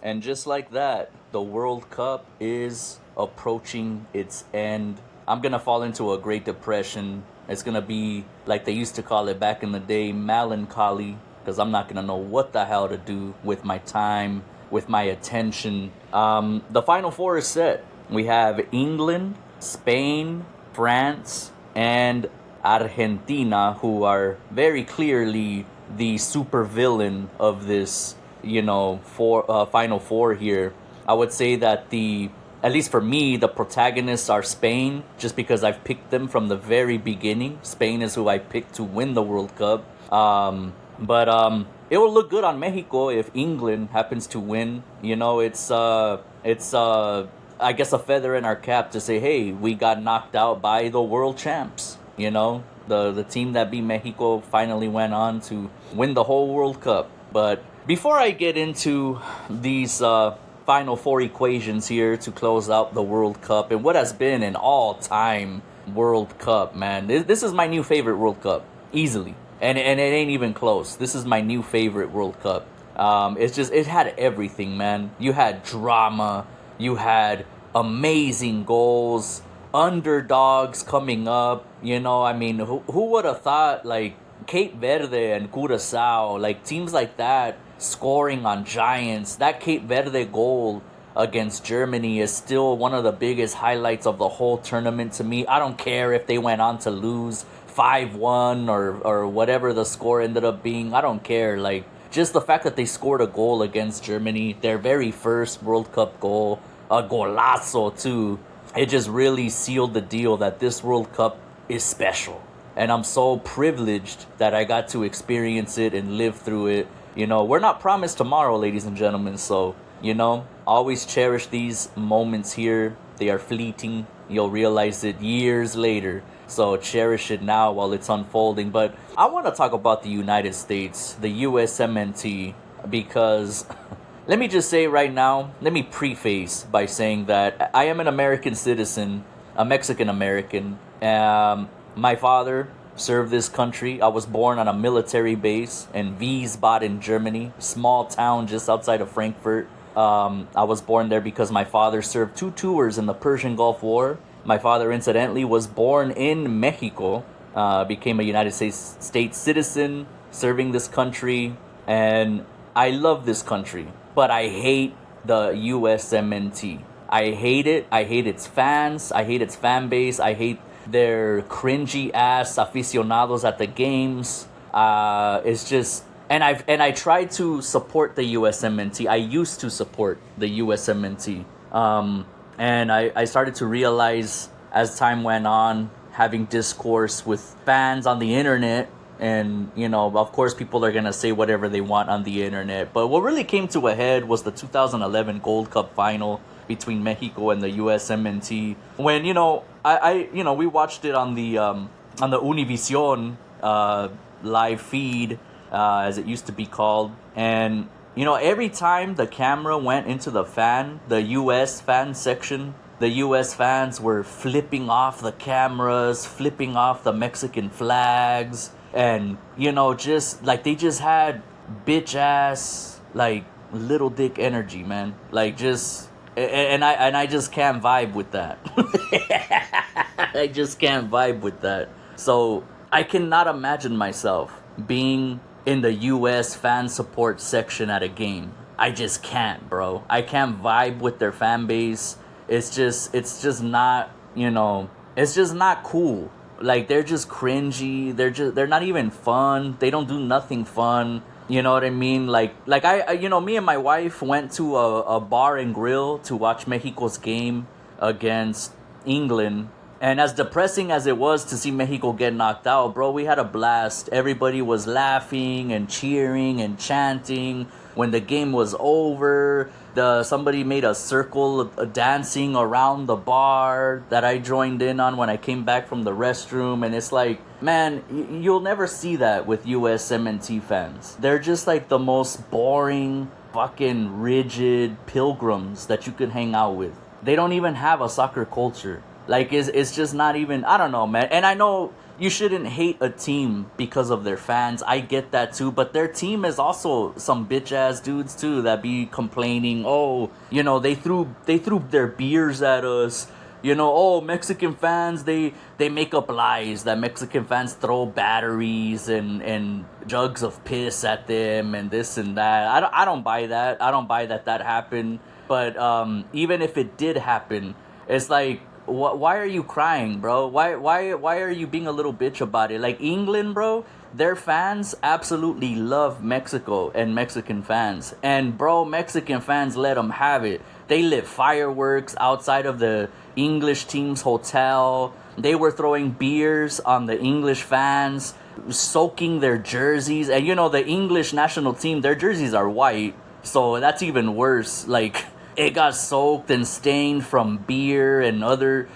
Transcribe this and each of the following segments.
And just like that, the World Cup is approaching its end. I'm gonna fall into a Great Depression. It's gonna be like they used to call it back in the day, melancholy, because I'm not gonna know what the hell to do with my time, with my attention. The Final Four is set. We have England, Spain, France, and Argentina, who are very clearly the supervillain of this, Final Four here. I would say that at least for me, the protagonists are Spain, just because I've picked them from the very beginning. Spain is who I picked to win the World Cup. But it will look good on Mexico if England happens to win. I guess a feather in our cap to say, hey, we got knocked out by the world champs. The team that beat Mexico finally went on to win the whole World Cup. But before I get into these Final Four equations here to close out the World Cup and what has been an all-time World Cup, man, this is my new favorite World Cup, easily. And it ain't even close. This is my new favorite World Cup. It had everything, man. You had drama. You had amazing goals. Underdogs coming up. Who would have thought, like, Cape Verde and Curacao, like, teams like that scoring on giants. That Cape Verde goal against Germany is still one of the biggest highlights of the whole tournament to me. I don't care if they went on to lose 5-1 or whatever the score ended up being. I don't care. Like, just the fact that they scored a goal against Germany, their very first World Cup goal, a golazo too, it just really sealed the deal that this World Cup is special. And I'm so privileged that I got to experience it and live through it. We're not promised tomorrow, ladies and gentlemen. So, always cherish these moments here. They are fleeting. You'll realize it years later. So cherish it now while it's unfolding. But I want to talk about the United States, the USMNT, because let me just say right now, let me preface by saying that I am an American citizen, a Mexican American. My father served this country. I was born on a military base in Wiesbaden, Germany, small town just outside of Frankfurt. I was born there because my father served 2 tours in the Persian Gulf War. My father, incidentally, was born in Mexico, became a United States citizen, serving this country, and I love this country, but I hate the USMNT. I hate it. I hate its fans. I hate its fan base. I hate their cringy ass aficionados at the games. It's just, and I tried to support the USMNT. I used to support the USMNT. And I started to realize as time went on, having discourse with fans on the internet, and, of course, people are going to say whatever they want on the internet. But what really came to a head was the 2011 Gold Cup final between Mexico and the USMNT. When, we watched it on the Univision live feed, as it used to be called. And every time the camera went into the U.S. fan section, the U.S. fans were flipping off the cameras, flipping off the Mexican flags, and, just, like, they just had bitch-ass, like, little dick energy, man. Like, just, and I just can't vibe with that. I just can't vibe with that. So, I cannot imagine myself being in the U.S. fan support section at a game. I just can't, bro. I can't vibe with their fan base. It's just not, it's just not cool. Like, they're just cringy. They're not even fun. They don't do nothing fun. You know what I mean? Like I me and my wife went to a bar and grill to watch Mexico's game against England. And as depressing as it was to see Mexico get knocked out, bro, we had a blast. Everybody was laughing and cheering and chanting. When the game was over, somebody made a circle dancing around the bar that I joined in on when I came back from the restroom. And it's like, man, you'll never see that with USMNT fans. They're just like the most boring, fucking rigid pilgrims that you could hang out with. They don't even have a soccer culture. Like, it's just not even, I don't know, man. And I know you shouldn't hate a team because of their fans. I get that too, but their team is also some bitch ass dudes too that be complaining. Oh, they threw their beers at us. Oh, Mexican fans, they make up lies that Mexican fans throw batteries and jugs of piss at them and this and that. I don't buy that. I don't buy that happened. But even if it did happen, it's like, why are you crying, bro? Why are you being a little bitch about it? Like England, bro, their fans absolutely love Mexico and Mexican fans. And bro, Mexican fans let them have it. They lit fireworks outside of the English team's hotel. They were throwing beers on the English fans, soaking their jerseys. And the English national team, their jerseys are white. So that's even worse. Like, it got soaked and stained from beer and other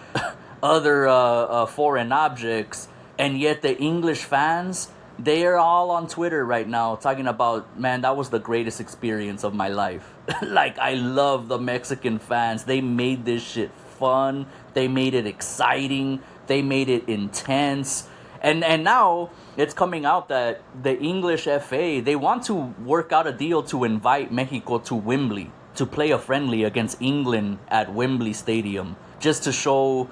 foreign objects. And yet the English fans, they are all on Twitter right now talking about, man, that was the greatest experience of my life. Like, I love the Mexican fans. They made this shit fun. They made it exciting. They made it intense. And now it's coming out that the English FA, they want to work out a deal to invite Mexico to Wembley to play a friendly against England at Wembley Stadium, just to show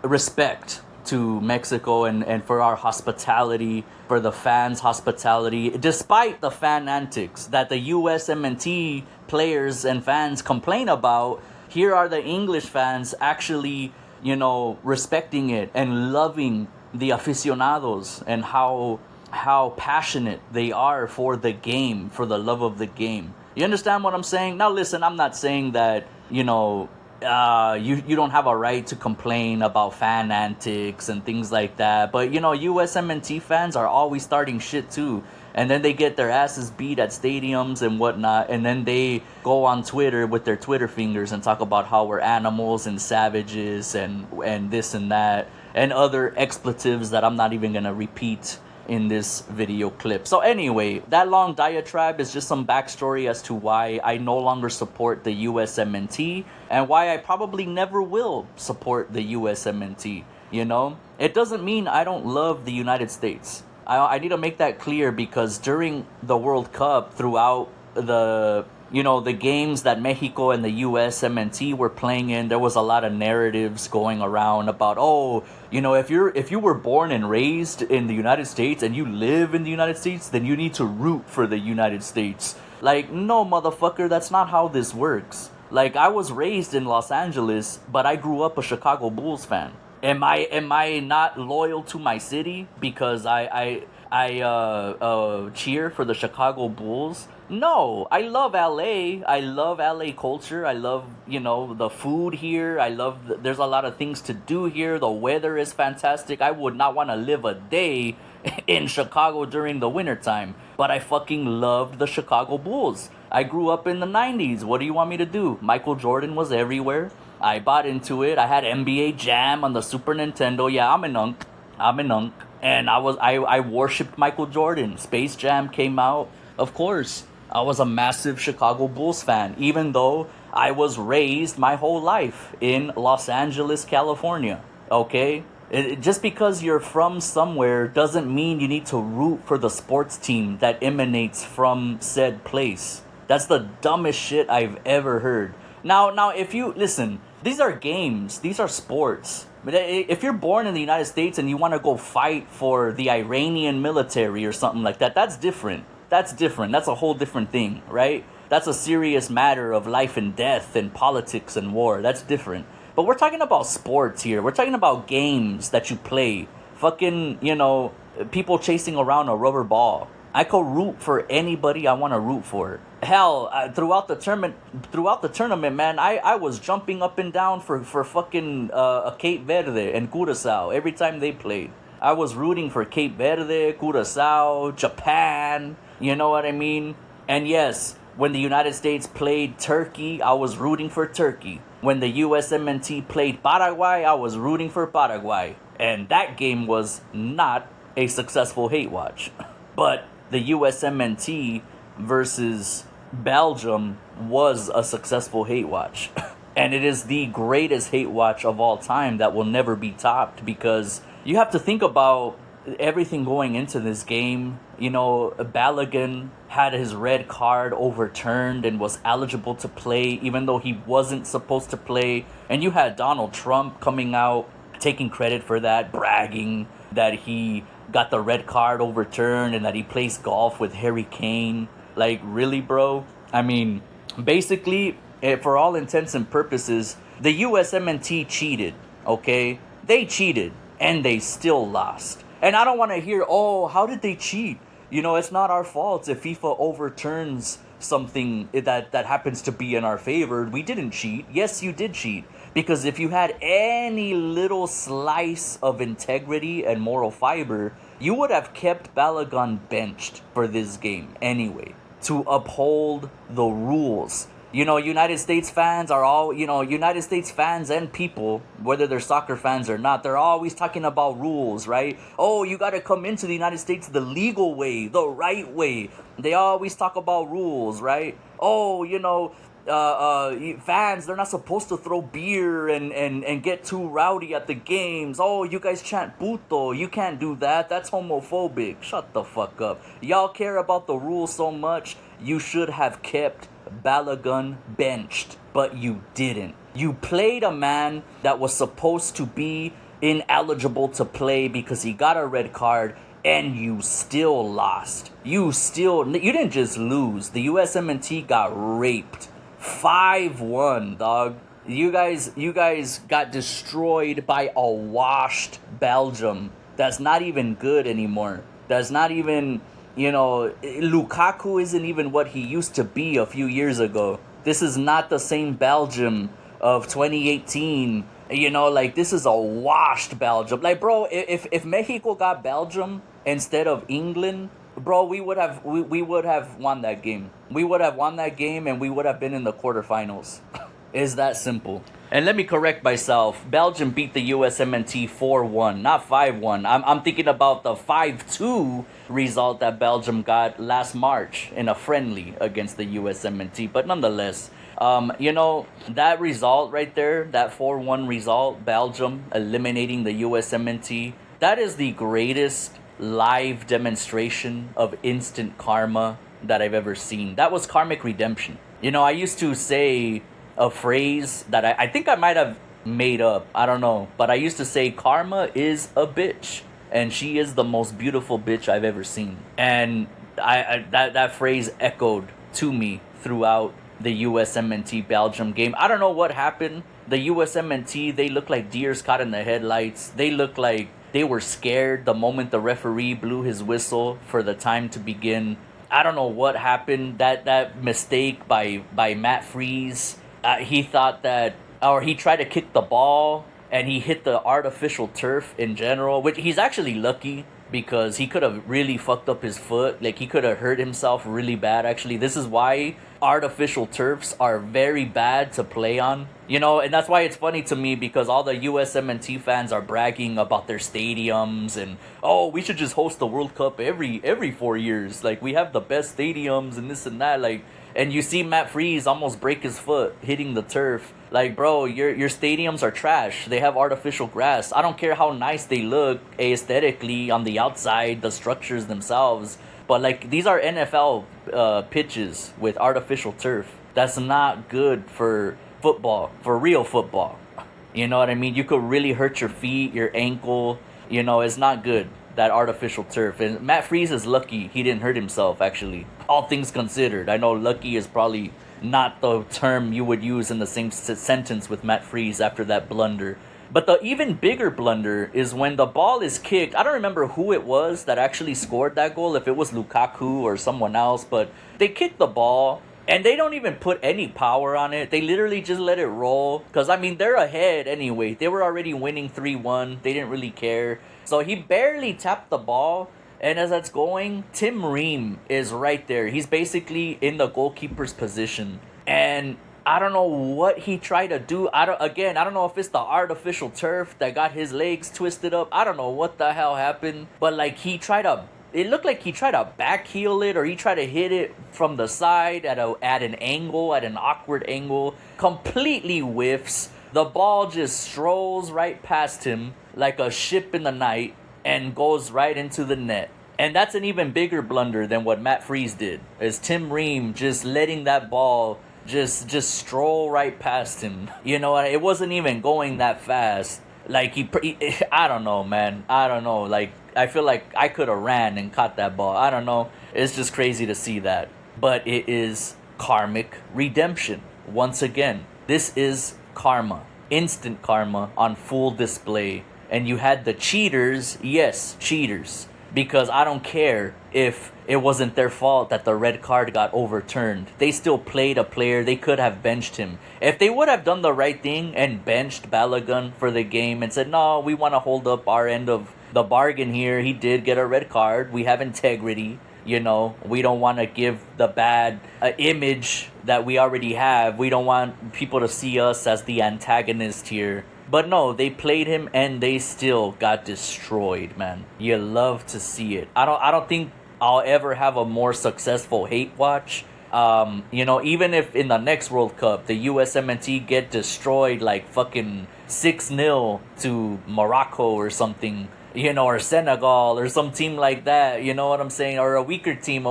respect to Mexico and for our hospitality, for the fans' hospitality. Despite the fan antics that the USMNT players and fans complain about, here are the English fans actually, respecting it and loving the aficionados and how passionate they are for the game, for the love of the game. You understand what I'm saying? Now listen, I'm not saying that, you don't have a right to complain about fan antics and things like that. But, USMNT fans are always starting shit too. And then they get their asses beat at stadiums and whatnot. And then they go on Twitter with their Twitter fingers and talk about how we're animals and savages and this and that. And other expletives that I'm not even going to repeat in this video clip. So anyway, that long diatribe is just some backstory as to why I no longer support the USMNT and why I probably never will support the USMNT. It doesn't mean I don't love the United States. I need to make that clear, because during the World Cup, throughout the games that Mexico and the USMNT were playing in, there was a lot of narratives going around about, if you were born and raised in the United States and you live in the United States, then you need to root for the United States. Like, no, motherfucker, that's not how this works. Like, I was raised in Los Angeles, but I grew up a Chicago Bulls fan. Am I not loyal to my city because I cheer for the Chicago Bulls? No, I love LA. I love LA culture. I love, the food here. There's a lot of things to do here. The weather is fantastic. I would not want to live a day in Chicago during the wintertime. But I fucking loved the Chicago Bulls. I grew up in the 90s. What do you want me to do? Michael Jordan was everywhere. I bought into it. I had NBA Jam on the Super Nintendo. Yeah, I'm an unk. And I worshipped Michael Jordan. Space Jam came out. Of course, I was a massive Chicago Bulls fan, even though I was raised my whole life in Los Angeles, California. Okay? Just because you're from somewhere doesn't mean you need to root for the sports team that emanates from said place. That's the dumbest shit I've ever heard. Now, if you listen, these are games, these are sports. But if you're born in the United States and you want to go fight for the Iranian military or something like that, that's different. That's a whole different thing, right? That's a serious matter of life and death and politics and war. That's different. But we're talking about sports here. We're talking about games that you play. Fucking, people chasing around a rubber ball. I could root for anybody I want to root for. Hell, throughout the tournament, man, I was jumping up and down for fucking Cape Verde and Curaçao every time they played. I was rooting for Cape Verde, Curaçao, Japan, you know what I mean? And yes, when the United States played Turkey, I was rooting for Turkey. When the USMNT played Paraguay, I was rooting for Paraguay. And that game was not a successful hate watch. But the USMNT versus Belgium was a successful hate watch. And it is the greatest hate watch of all time that will never be topped, because you have to think about everything going into this game. You know, Balogun had his red card overturned and was eligible to play even though he wasn't supposed to play. And you had Donald Trump coming out taking credit for that, bragging that he got the red card overturned and that he plays golf with Harry Kane. Like, really, bro? I mean, basically, for all intents and purposes, the USMNT cheated, okay? They cheated, and they still lost. And I don't want to hear, oh, how did they cheat? You know, it's not our fault if FIFA overturns something that happens to be in our favor. We didn't cheat. Yes, you did cheat. Because if you had any little slice of integrity and moral fiber, you would have kept Balogun benched for this game anyway, to uphold the rules. You know, United States fans are all, United States fans and people, whether they're soccer fans or not, they're always talking about rules, right? Oh, you got to come into the United States the legal way, the right way. They always talk about rules, right? Oh, fans, they're not supposed to throw beer and get too rowdy at the games. Oh, you guys chant puto. You can't do that. That's homophobic. Shut the fuck up. Y'all care about the rules so much, you should have kept Balogun benched, but you didn't. You played a man that was supposed to be ineligible to play because he got a red card, and you still lost. You didn't just lose. The USMNT got raped. 5-1, dog. You guys got destroyed by a washed Belgium that's not even good anymore. That's not even, Lukaku isn't even what he used to be a few years ago. This is not the same Belgium of 2018. This is a washed Belgium. Like, bro, if Mexico got Belgium instead of England, bro, we would have won that game. We would have won that game, and we would have been in the quarterfinals. It's that simple. And let me correct myself. Belgium beat the USMNT 4-1, not 5-1. I'm thinking about the 5-2 result that Belgium got last March in a friendly against the USMNT. But nonetheless, that result right there, that 4-1 result, Belgium eliminating the USMNT, that is the greatest live demonstration of instant karma that I've ever seen. That was karmic redemption. I used to say a phrase that I think I might have made up. I don't know. But I used to say karma is a bitch. And she is the most beautiful bitch I've ever seen. And that phrase echoed to me throughout the USMNT Belgium game. I don't know what happened. The USMNT, they look like deers caught in the headlights. They look like they were scared the moment the referee blew his whistle for the time to begin. I don't know what happened. That mistake by Matt Freeze. He thought he tried to kick the ball and he hit the artificial turf in general, which he's actually lucky because he could have really fucked up his foot. Like, he could have hurt himself really bad, actually. This is why artificial turfs are very bad to play on. And that's why it's funny to me because all the USMNT fans are bragging about their stadiums and, oh, we should just host the World Cup every 4 years. Like, we have the best stadiums and this and that. Like, and you see Matt Freeze almost break his foot hitting the turf. Like, bro, your stadiums are trash. They have artificial grass. I don't care how nice they look aesthetically on the outside, the structures themselves. But, like, these are NFL pitches with artificial turf. That's not good for football, for real football. You know what I mean? You could really hurt your feet, your ankle. It's not good, that artificial turf. And Matt Freeze is lucky he didn't hurt himself, actually. All things considered. I know lucky is probably not the term you would use in the same sentence with Matt Freeze after that blunder. But the even bigger blunder is when the ball is kicked. I don't remember who it was that actually scored that goal, if it was Lukaku or someone else, but they kicked the ball and they don't even put any power on it. They literally just let it roll because, they're ahead anyway. They were already winning 3-1. They didn't really care. So he barely tapped the ball. And as that's going, Tim Ream is right there. He's basically in the goalkeeper's position. And I don't know what he tried to do. I don't know if it's the artificial turf that got his legs twisted up. I don't know what the hell happened. But, like, it looked like he tried to backheel it or he tried to hit it from the side at an awkward angle. Completely whiffs. The ball just strolls right past him like a ship in the night and goes right into the net. And that's an even bigger blunder than what Matt Freese did. Is Tim Ream just letting that ball just stroll right past him. You know, it wasn't even going that fast. Like he I don't know, man. I don't know. Like I feel like I could have ran and caught that ball. I don't know. It's just crazy to see that. But it is karmic redemption. Once again, this is karma. Instant karma on full display. And you had the cheaters, yes, cheaters. Because I don't care if it wasn't their fault that the red card got overturned. They still played a player. They could have benched him. If they would have done the right thing and benched Balogun for the game and said, no, we want to hold up our end of the bargain here. He did get a red card. We have integrity. You know, we don't want to give the bad image that we already have. We don't want people to see us as the antagonist here. But no, they played him and they still got destroyed, man. You love to see it. I don't think I'll ever have a more successful hate watch. You know, even if in the next World Cup the USMNT get destroyed like fucking 6-0 to Morocco or something, you know, or Senegal or some team like that, you know what I'm saying? Or a weaker team,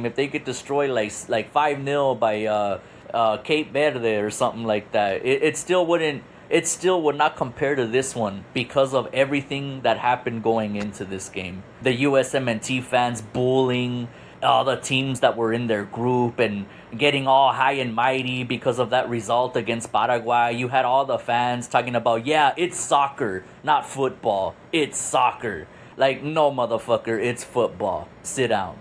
if they get destroyed like 5-0 by Cape Verde or something like that, it still would not compare to this one because of everything that happened going into this game. The USMNT fans bullying all the teams that were in their group and getting all high and mighty because of that result against Paraguay. You had all the fans talking about, yeah, it's soccer, not football. It's soccer. Like, no, motherfucker, it's football. Sit down.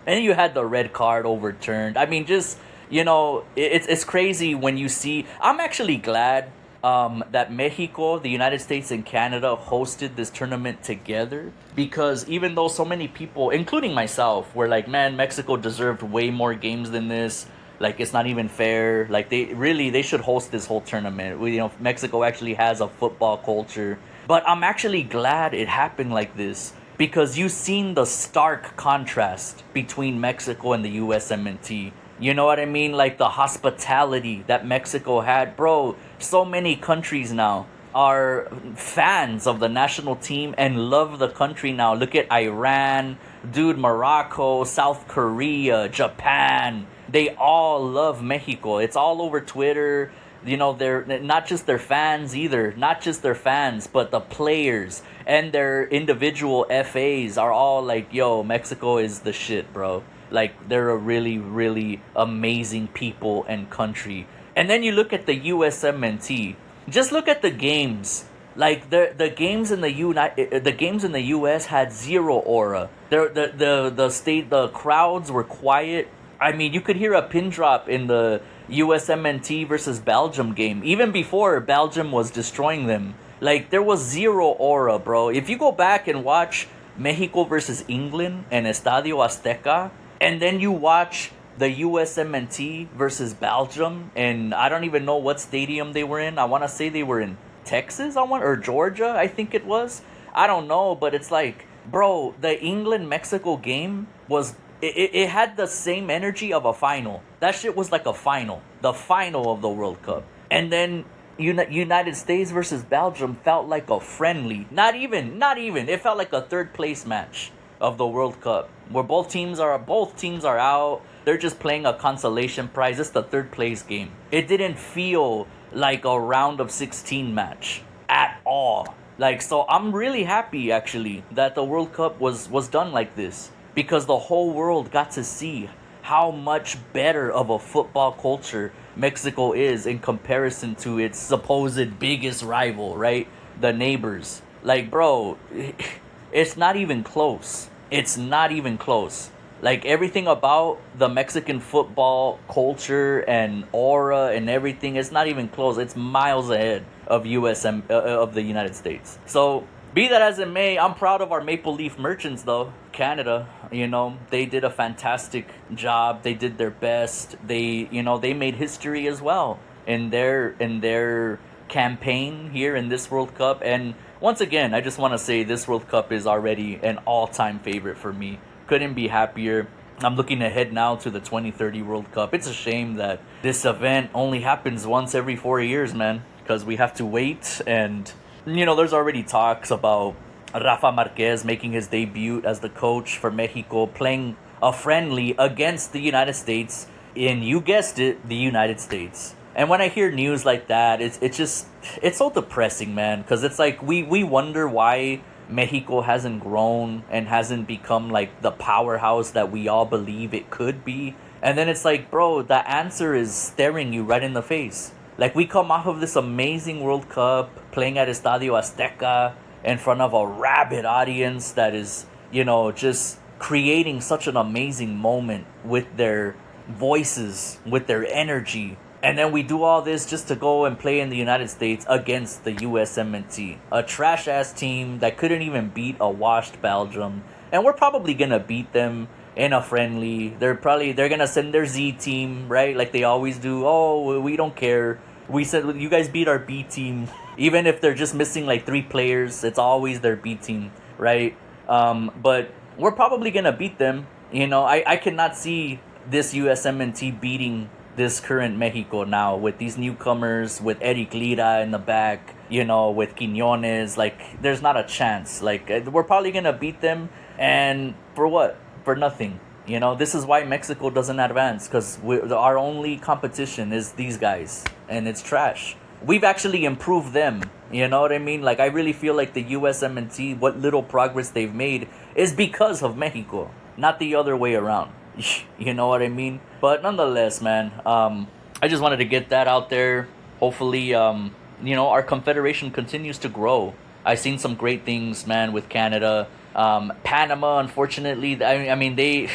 And you had the red card overturned. I mean, just, you know, it's crazy when you see... I'm actually glad that Mexico, the United States, and Canada hosted this tournament together, because even though so many people, including myself, were like, man, Mexico deserved way more games than this, like it's not even fair, like they should host this whole tournament. You know, Mexico actually has a football culture. But I'm actually glad it happened like this, because you've seen the stark contrast between Mexico and the USMNT. You know what I mean? Like the hospitality that Mexico had. Bro, so many countries now are fans of the national team and love the country now. Look at Iran, dude, Morocco, South Korea, Japan. They all love Mexico. It's all over Twitter. You know, they're not just their fans either. Not just their fans, but the players and their individual FAs are all like, yo, Mexico is the shit, bro. Like, they're a really, really amazing people and country. And then you look at the USMNT. Just look at the games. Like, the games in the US had zero aura. The crowds were quiet. I mean, you could hear a pin drop in the USMNT versus Belgium game, even before Belgium was destroying them. Like, there was zero aura, bro. If you go back and watch Mexico versus England and Estadio Azteca, and then you watch the USMNT versus Belgium, and I don't even know what stadium they were in. I want to say they were in Texas, or Georgia, I think it was. I don't know, but it's like, bro, the England-Mexico game was... It had the same energy of a final. That shit was like a final. The final of the World Cup. And then United States versus Belgium felt like a friendly. Not even. It felt like a third place match of the World Cup, where both teams are out. They're just playing a consolation prize. It's the third place game. It didn't feel like a round of 16 match at all. Like, so I'm really happy actually that the World Cup was done like this, because the whole world got to see how much better of a football culture Mexico is in comparison to its supposed biggest rival, right? The neighbors. Like, bro, it's not even close. It's not even close. Like, everything about the Mexican football culture and aura and everything, it's not even close. It's miles ahead of of the United States. So, be that as it may, I'm proud of our Maple Leaf merchants, though. Canada, you know, they did a fantastic job. They did their best. They made history as well in their campaign here in this World Cup. And once again, I just want to say this World Cup is already an all-time favorite for me. Couldn't be happier. I'm looking ahead now to the 2030 World Cup. It's a shame that this event only happens once every 4 years, man. because we have to wait. And, there's already talks about Rafa Marquez making his debut as the coach for Mexico, playing a friendly against the United States in, you guessed it, the United States. And when I hear news like that, it's so depressing, man, because it's like we wonder why Mexico hasn't grown and hasn't become like the powerhouse that we all believe it could be. And then it's like, bro, the answer is staring you right in the face. Like, we come off of this amazing World Cup playing at Estadio Azteca in front of a rabid audience that is, just creating such an amazing moment with their voices, with their energy. And then we do all this just to go and play in the United States against the Usmnt, a trash-ass team that couldn't even beat a washed Belgium. And we're probably going to beat them in a friendly. They're going to send their Z team, right? Like they always do. Oh, we don't care. We said, you guys beat our B team. Even if they're just missing like 3 players, it's always their B team, right? But we're probably going to beat them. I cannot see this USMNT beating this current Mexico now with these newcomers, with Eric Lira in the back, with Quiñones. Like, there's not a chance. Like, we're probably going to beat them. And for what? For nothing. This is why Mexico doesn't advance, because our only competition is these guys, and it's trash. We've actually improved them. You know what I mean? Like, I really feel like the USMNT, what little progress they've made is because of Mexico, not the other way around. You know what I mean? But nonetheless, man, I just wanted to get that out there. Hopefully, our confederation continues to grow. I've seen some great things, man, with Canada. Panama, unfortunately, I mean, they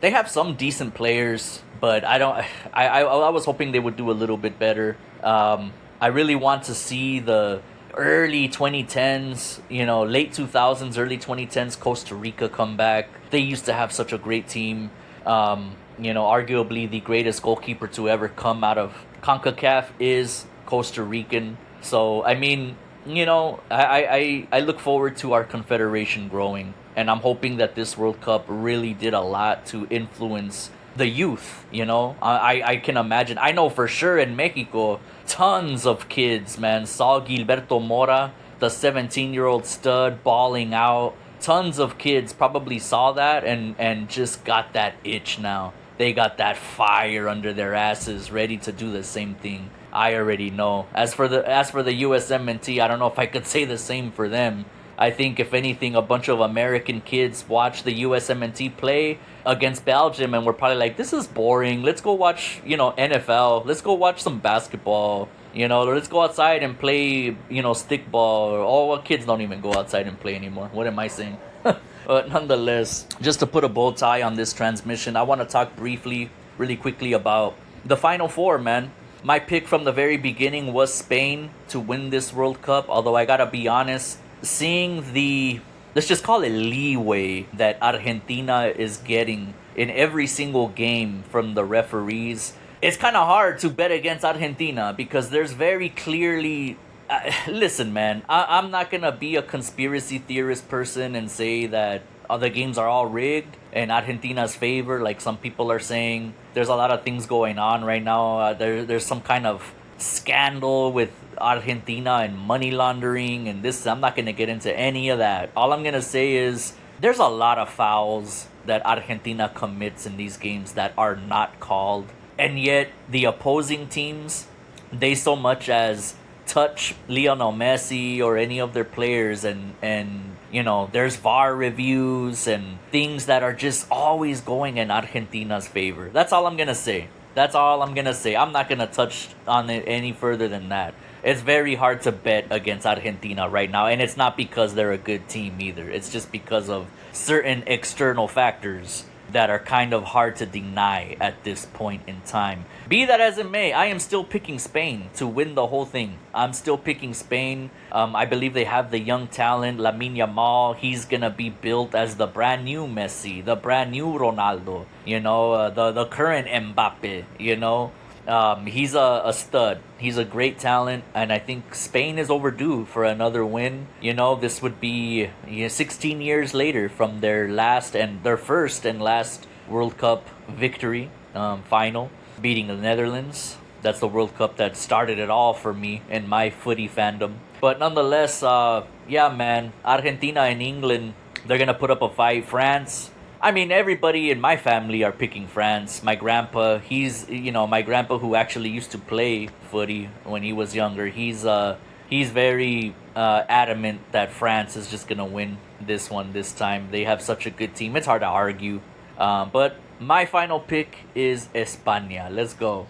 have some decent players, but I was hoping they would do a little bit better. I really want to see the early 2010s, late 2000s, early 2010s Costa Rica come back. They used to have such a great team. Arguably the greatest goalkeeper to ever come out of CONCACAF is Costa Rican. So, I mean, I look forward to our confederation growing, and I'm hoping that this World Cup really did a lot to influence the youth. I can imagine. I know for sure in Mexico, tons of kids, man, saw Gilberto Mora, the 17-year-old stud, balling out. Tons of kids probably saw that and just got that itch now. They got that fire under their asses, ready to do the same thing. I already know. As for the USMNT, I don't know if I could say the same for them. I think if anything, a bunch of American kids watch the USMNT play against Belgium and we're probably like, this is boring. Let's go watch, NFL. Let's go watch some basketball. Let's go outside and play, stickball. All kids don't even go outside and play anymore. What am I saying? But nonetheless, just to put a bow tie on this transmission, I want to talk briefly, really quickly about the Final Four, man. My pick from the very beginning was Spain to win this World Cup. Although I gotta be honest, seeing the, let's just call it leeway that Argentina is getting in every single game from the referees, it's kind of hard to bet against Argentina because there's very clearly... listen, man, I'm not going to be a conspiracy theorist person and say that the games are all rigged in Argentina's favor, like some people are saying. There's a lot of things going on right now. There's some kind of scandal with Argentina and money laundering and this. I'm not going to get into any of that. All I'm going to say is there's a lot of fouls that Argentina commits in these games that are not called. And yet, the opposing teams, they so much as touch Lionel Messi or any of their players and there's VAR reviews and things that are just always going in Argentina's favor. That's all I'm going to say. I'm not going to touch on it any further than that. It's very hard to bet against Argentina right now, and it's not because they're a good team either. It's just because of certain external factors that are kind of hard to deny at this point in time. Be that as it may, I am still picking Spain to win the whole thing. I'm still picking Spain. I believe they have the young talent, Lamine Yamal. He's going to be built as the brand new Messi, the brand new Ronaldo, the current Mbappe, He's a stud. He's a great talent, and I think Spain is overdue for another win. This would be 16 years later from their first and last World Cup victory, final, beating the Netherlands. That's the World Cup that started it all for me in my footy fandom. But nonetheless, yeah, man, Argentina and England, they're gonna put up a fight. France, I mean, everybody in my family are picking France. My grandpa, my grandpa who actually used to play footy when he was younger. He's very adamant that France is just gonna win this one this time. They have such a good team. It's hard to argue. But my final pick is España. Let's go.